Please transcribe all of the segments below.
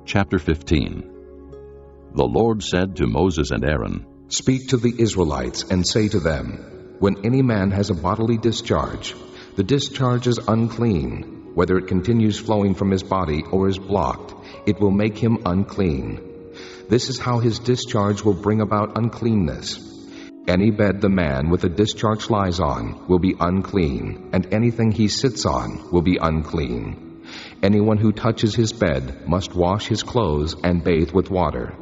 Chapter 15. The Lord said to Moses and Aaron, Speak to the Israelites and say to them, When any man has a bodily discharge, the discharge is unclean. Whether it continues flowing from his body or is blocked, it will make him unclean. This is how his discharge will bring about uncleanness. Any bed the man with a discharge lies on will be unclean, and anything he sits on will be unclean. Anyone who touches his bed must wash his clothes and bathe with water,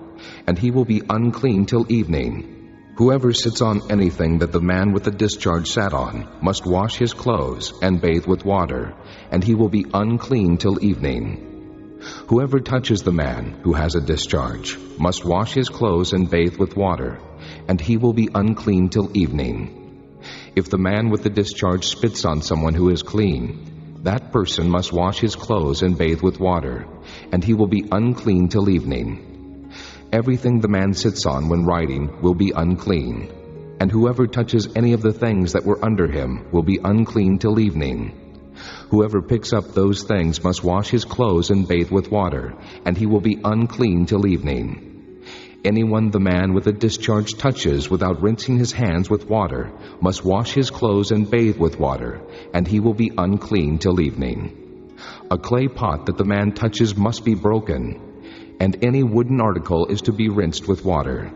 and he will be unclean till evening. Whoever sits on anything that the man with the discharge sat on must wash his clothes and bathe with water, and he will be unclean till evening. Whoever touches the man who has a discharge must wash his clothes and bathe with water, and he will be unclean till evening. If the man with the discharge spits on someone who is clean, that person must wash his clothes and bathe with water, and he will be unclean till evening. Everything the man sits on when riding will be unclean, and whoever touches any of the things that were under him will be unclean till evening. Whoever picks up those things must wash his clothes and bathe with water, and he will be unclean till evening. Anyone the man with a discharge touches without rinsing his hands with water must wash his clothes and bathe with water, and he will be unclean till evening. A clay pot that the man touches must be broken, and any wooden article is to be rinsed with water.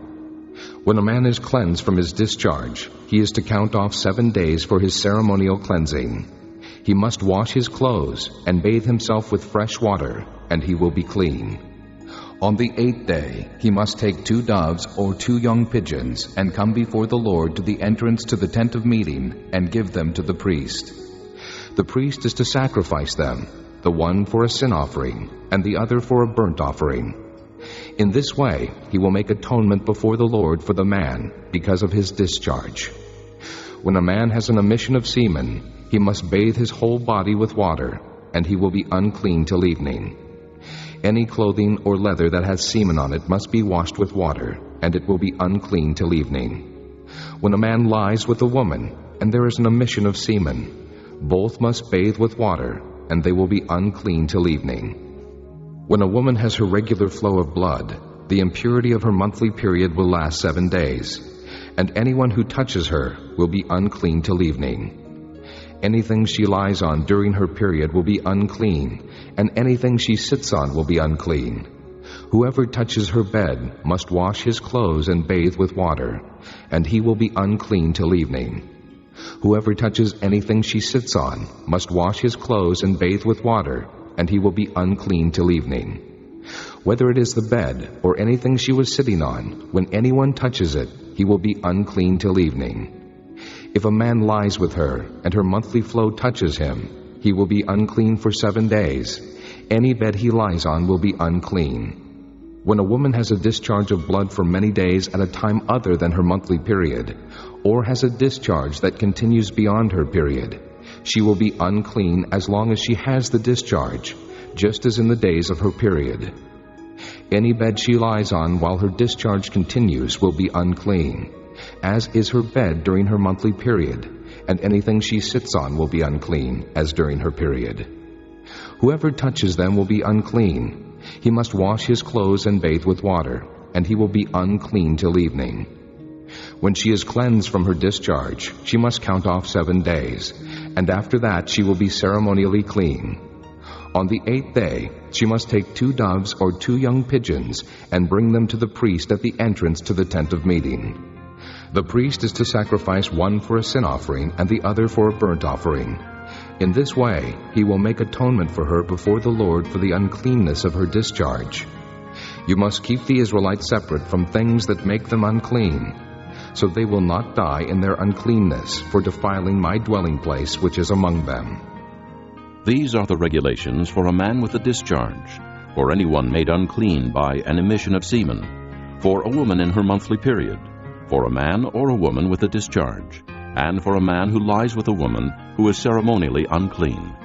When a man is cleansed from his discharge, he is to count off 7 days for his ceremonial cleansing. He must wash his clothes and bathe himself with fresh water, and he will be clean. On the 8th day, he must take 2 doves or 2 young pigeons and come before the Lord to the entrance to the tent of meeting and give them to the priest. The priest is to sacrifice them, the one for a sin offering and the other for a burnt offering. In this way, he will make atonement before the Lord for the man because of his discharge. When a man has an emission of semen, he must bathe his whole body with water, and he will be unclean till evening. Any clothing or leather that has semen on it must be washed with water, and it will be unclean till evening. When a man lies with a woman, and there is an emission of semen, both must bathe with water, and they will be unclean till evening. When a woman has her regular flow of blood, the impurity of her monthly period will last 7 days, and anyone who touches her will be unclean till evening. Anything she lies on during her period will be unclean, and anything she sits on will be unclean. Whoever touches her bed must wash his clothes and bathe with water, and he will be unclean till evening. Whoever touches anything she sits on must wash his clothes and bathe with water, and he will be unclean till evening. Whether it is the bed or anything she was sitting on, when anyone touches it, he will be unclean till evening. If a man lies with her, and her monthly flow touches him, he will be unclean for 7 days. Any bed he lies on will be unclean. When a woman has a discharge of blood for many days at a time other than her monthly period, or has a discharge that continues beyond her period, she will be unclean as long as she has the discharge, just as in the days of her period. Any bed she lies on while her discharge continues will be unclean, as is her bed during her monthly period, and anything she sits on will be unclean, as during her period. Whoever touches them will be unclean. He must wash his clothes and bathe with water, and he will be unclean till evening. When she is cleansed from her discharge, she must count off 7 days, and after that she will be ceremonially clean. On the 8th day, she must take 2 doves or 2 young pigeons and bring them to the priest at the entrance to the tent of meeting. The priest is to sacrifice one for a sin offering and the other for a burnt offering. In this way, he will make atonement for her before the Lord for the uncleanness of her discharge. You must keep the Israelites separate from things that make them unclean, so they will not die in their uncleanness for defiling my dwelling place which is among them. These are the regulations for a man with a discharge, for anyone made unclean by an emission of semen, for a woman in her monthly period, for a man or a woman with a discharge, and for a man who lies with a woman who is ceremonially unclean.